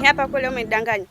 hapa kweli au umenidanganya?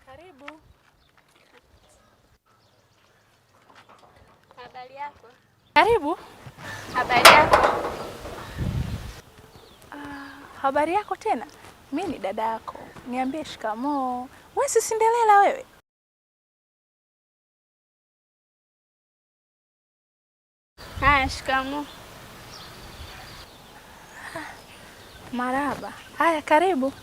Karibu. Habari yako? Karibu. Habari yako? Habari yako tena? Mimi ni dada yako. Niambie shikamoo. Wewe si Cinderella wewe? Haya, shikamoo. Marahaba. Haya, karibu.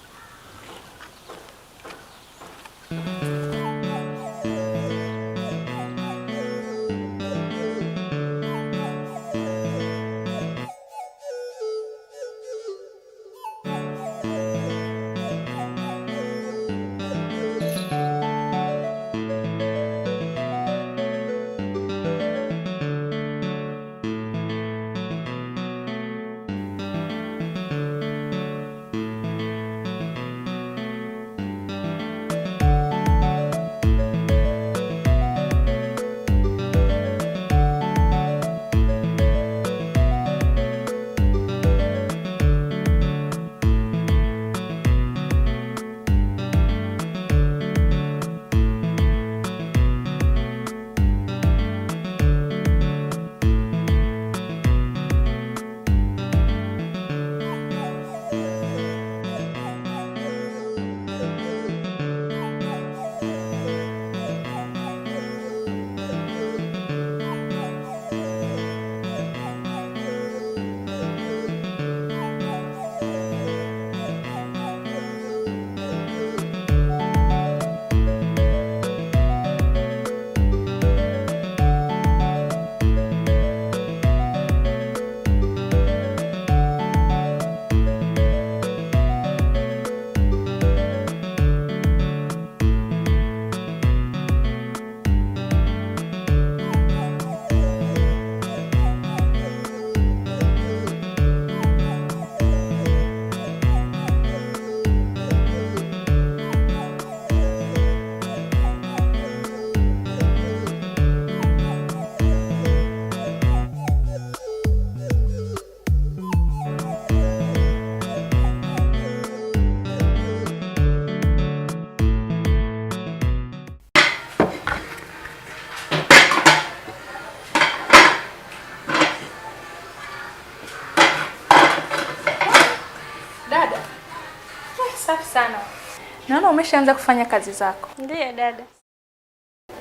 Safi sana. Naona umeshaanza kufanya kazi zako. Ndiyo dada.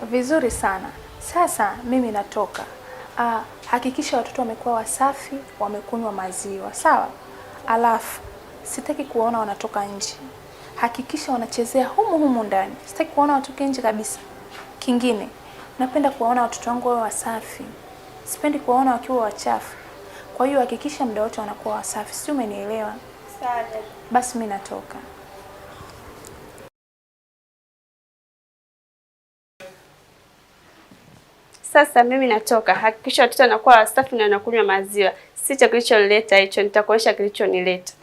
Vizuri sana. Sasa mimi natoka. Hakikisha watoto wamekuwa wasafi, wamekunywa maziwa, sawa? Alafu sitaki kuwaona wanatoka nje. Hakikisha wanachezea humu ndani. Sitaki kuwaona watoke nje kabisa. Kingine, napenda kuwaona watoto wangu wawe wasafi. Sipendi kuwaona wakiwa wachafu. Kwa hiyo hakikisha muda wote wanakuwa wasafi. Sio, umenielewa? Sawa. Basi mimi natoka. Sasa mimi natoka. Hakikisha watoto wanakuwa wasafi na wanakunywa maziwa. Sicho kilichonileta hicho, nitakuonyesha kilichonileta.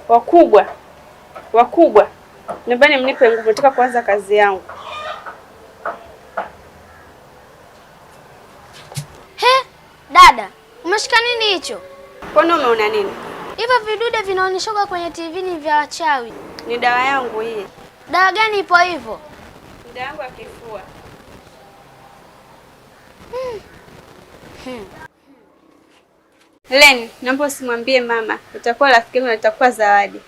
Wakubwa. Naomba mnipe nguvu, nataka kuanza kazi yangu. Dada, umeshika nini hicho? Kwani umeona nini? Hivyo vidude vinaonyeshwa kwenye TV ni vya wachawi. Ni dawa yangu hii. Dawa gani ipo hivyo? Ni dawa yangu ya kifua. Leni, naomba usimwambie mama. Utakuwa rafiki yangu na itakuwa zawadi.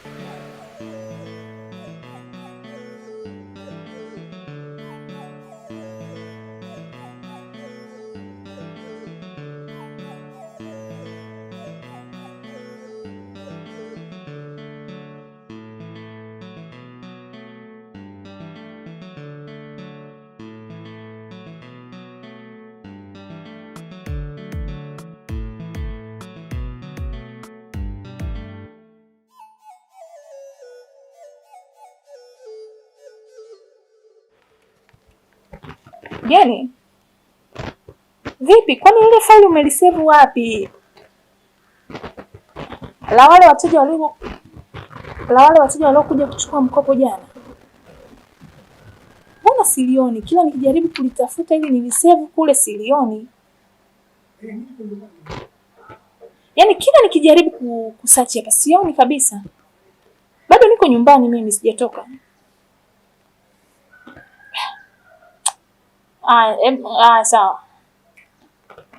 Jeni, vipi? Kwani ile faili umelisave wapi? La wale wateja waliokuja kuchukua mkopo jana. Mbona silioni? Kila nikijaribu kulitafuta ili nilisave kule silioni. Yaani kila nikijaribu kusearch hapa sioni kabisa. Bado niko nyumbani mimi sijatoka.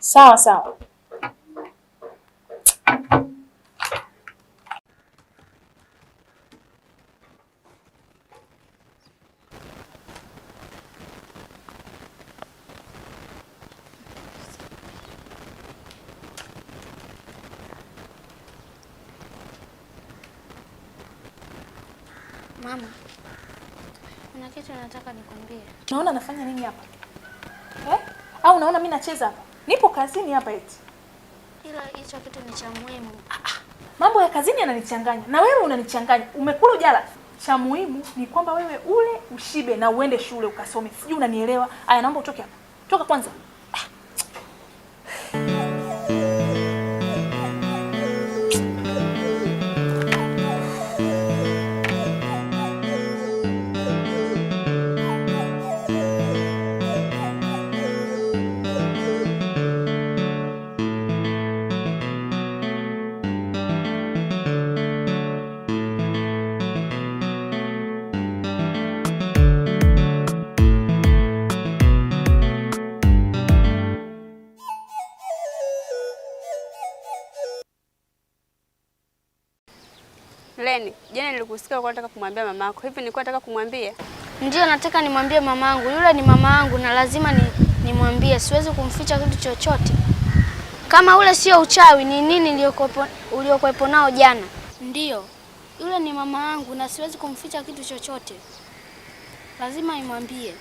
Sawa. Sawa. Mama, kuna kitu nataka nikwambie. Naona nafanya nini hapa? Au unaona mimi nacheza hapa? Nipo kazini hapa eti. Ila hicho kitu ni cha muhimu. Mambo ya kazini yananichanganya. Na wewe unanichanganya. Umekula ujala. Cha muhimu ni kwamba wewe ule ushibe na uende shule ukasome. Sijui unanielewa? Aya, naomba utoke hapa. Toka kwanza. Leni, jana nilikusikia unataka kumwambia mamako. Hivi nilikuwa nataka kumwambia? Ndio nataka nimwambie mamangu. Yule ni mamangu na lazima nimwambie. Siwezi kumficha kitu chochote. Kama ule sio uchawi, ni nini uliokuepo nao jana? Ndio. Yule ni mamangu na siwezi kumficha kitu chochote. Lazima nimwambie.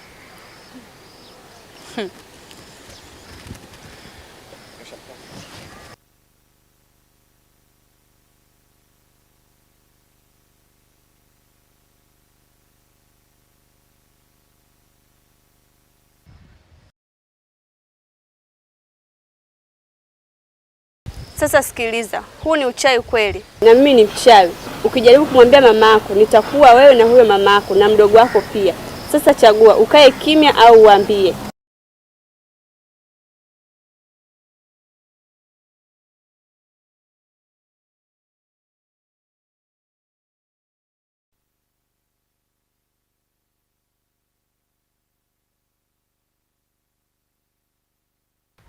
Sasa sikiliza, huu ni uchawi kweli. Na mimi ni mchawi. Ukijaribu kumwambia mamako, nitakuwa wewe na huyo mamako na mdogo wako pia. Sasa chagua, ukae kimya au uambie.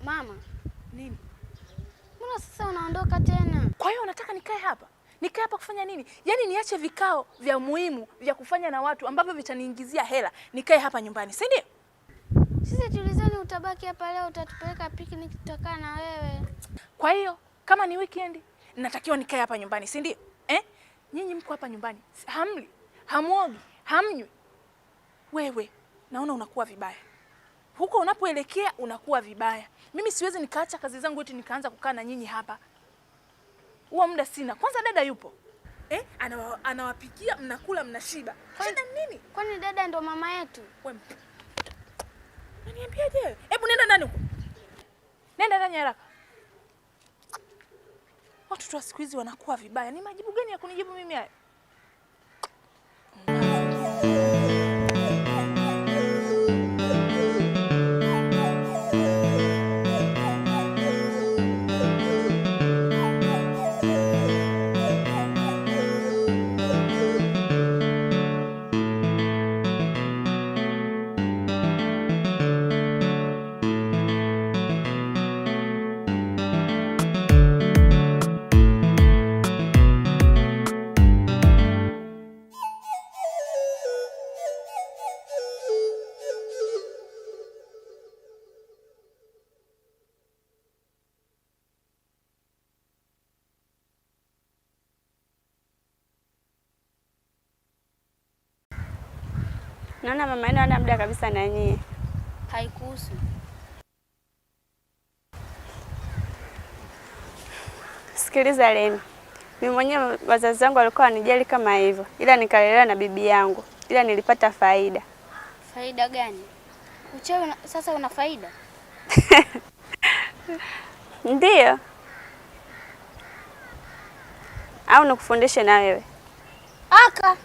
Mama, Nini? mbona sasa unaondoka tena? Kwa hiyo unataka nikae hapa? Nikae hapa kufanya nini? Yaani niache vikao vya muhimu vya kufanya na watu ambavyo vitaniingizia hela. Nikae hapa nyumbani, si ndio? Sisi tulizani utabaki hapa leo, utatupeleka picnic, tutakaa na wewe. Kwa hiyo kama ni weekend, natakiwa nikae hapa nyumbani, si ndio? Nyinyi mko hapa nyumbani. Hamli, hamuogi, hamnywi. Wewe, naona unakuwa vibaya. Huko unapoelekea unakuwa vibaya. Mimi siwezi nikaacha kazi zangu eti nikaanza kukaa na nyinyi hapa. Huo muda sina. Kwanza dada yupo. Anawapikia, mnakula, mnashiba. Shida nini? Kwani dada ndo mama yetu? Wewe. Unaniambiaje? Hebu nenda ndani huko. Nenda ndani haraka. Watoto wa siku hizi wanakuwa vibaya. Ni majibu gani ya kunijibu mimi haya? Naona mama yenu hana muda kabisa na nyie. Haikuhusu. Sikiliza Lemi, mimi mwenyewe wazazi wangu walikuwa wanijali kama hivyo, ila nikalelewa na bibi yangu, ila nilipata faida. Faida gani? Uchawi sasa una faida? Ndiyo. Au nikufundishe na wewe? Aka.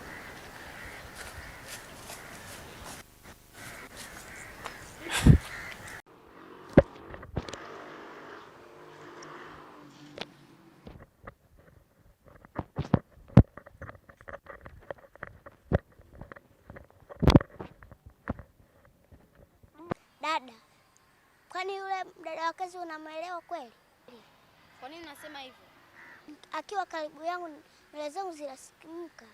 Dada, kwani yule dada wa kazi unamwelewa kweli? Kwa nini unasema hivyo? Akiwa karibu yangu nywele zangu zinasikimka.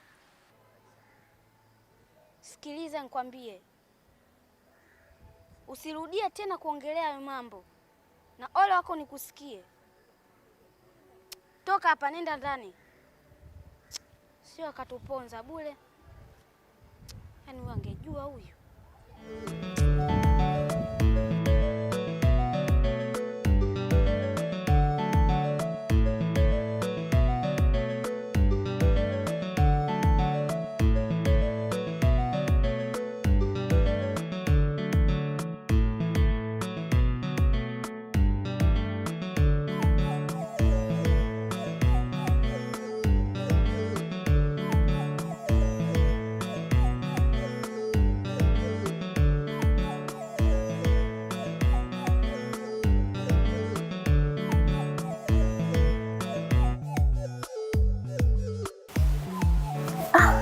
Sikiliza nikwambie. Usirudie tena kuongelea hayo mambo. Na ole wako nikusikie. Toka hapa, nenda ndani. Sio akatuponza bure. Yaani wangejua huyu.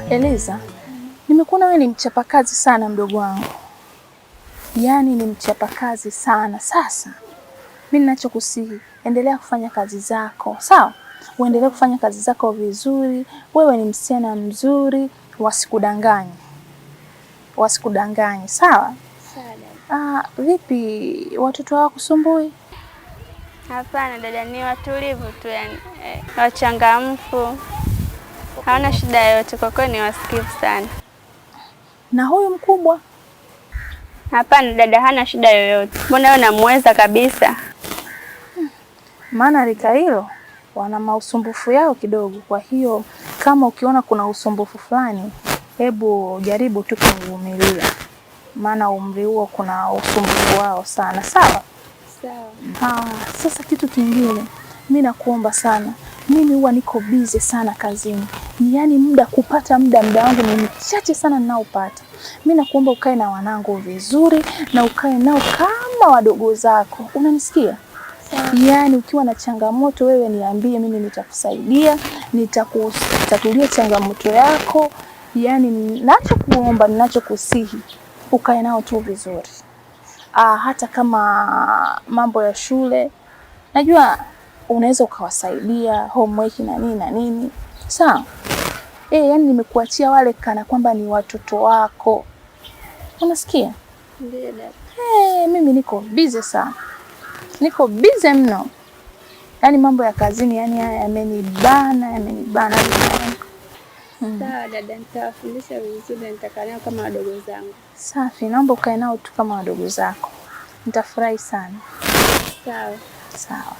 Eliza, nimekuona wewe ni mchapakazi sana mdogo wangu. Yaani ni mchapakazi sana. Sasa mimi ninachokusihi, endelea kufanya kazi zako, sawa? Uendelee kufanya kazi zako vizuri. Wewe ni msichana mzuri, wasikudanganye. Wasikudanganye, sawa? Sawa. Vipi watoto wako kusumbui? Hapana dada, ni watulivu tu yani, wachangamfu. Hawana shida yoyote, kwa kweli ni wasikivu sana. Na huyu mkubwa? Hapana dada, hana shida yoyote. Mbona wewe unamweza kabisa? Maana rika hilo wana mausumbufu yao kidogo. Kwa hiyo kama ukiona kuna usumbufu fulani, hebu jaribu tu kuvumilia. Maana umri huo kuna usumbufu wao sana, sawa? Sawa. Sasa kitu kingine, mimi nakuomba sana. Mimi huwa niko busy sana kazini. Yaani kupata muda wangu ni mchache sana ninaopata. Mimi nakuomba ukae na wanangu vizuri na ukae nao kama wadogo zako. Unanisikia? Yaani ukiwa na changamoto wewe niambie, mimi nitakusaidia, nitakutatulia changamoto yako. Yaani ninachokuomba, ninachokusihi, ukae nao tu vizuri. Hata kama mambo ya shule, najua unaweza ukawasaidia homework na nini. Sawa? Yaani nimekuachia wale kana kwamba ni watoto wako. Unasikia? Ndiyo dada. Mimi niko busy sana. Niko busy mno. Yaani mambo ya kazini haya yamenibana. Sawa dada, nitawafundisha vizuri na nitakaa nao kama wadogo zangu. Safi, naomba ukae nao tu kama wadogo zako. Nitafurahi sana. Sawa.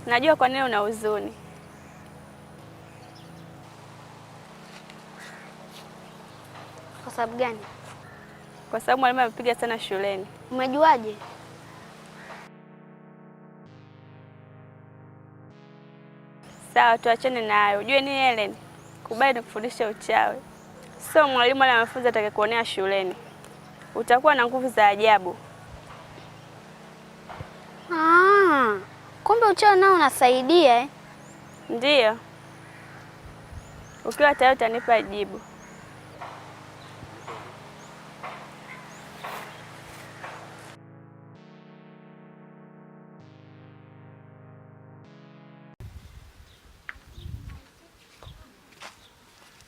Najua kwa nini una huzuni. Kwa sababu gani? Kwa sababu mwalimu amepiga sana shuleni. Umejuaje? Sawa, tuachane nayo. Ujue nini Helen? Kubali nikufundishe uchawi. Sio mwalimu wala wanafunzi atakayekuonea shuleni. utakuwa na nguvu za ajabu. Kumbe uchawi nao unasaidia eh? Ndiyo. Ukiwa tayari utanipa jibu.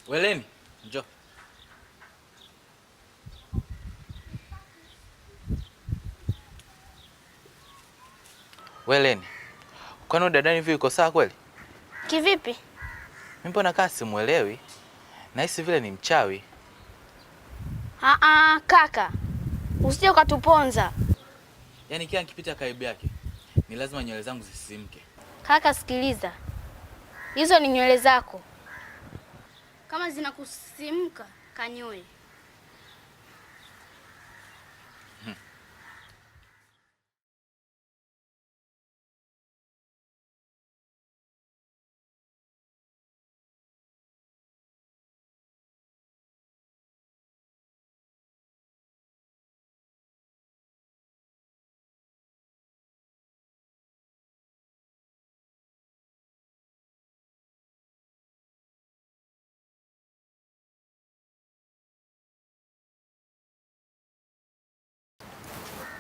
Weleni, njoo. Weleni, kwani dadani hivi yuko sawa kweli? Kivipi? Mimi mbona kama simuelewi? Nahisi vile ni mchawi. Kaka. Usije ukatuponza. Yaani kila nikipita karibu yake ni lazima nywele zangu zisisimke. Kaka sikiliza. Hizo ni nywele zako. Kama zinakusimka, kanyoe.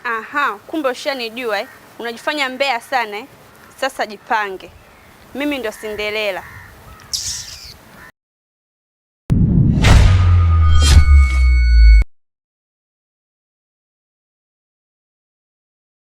Aha, kumbe ushanijua eh? Unajifanya mbea sana eh? Sasa jipange. Mimi ndo Cinderella.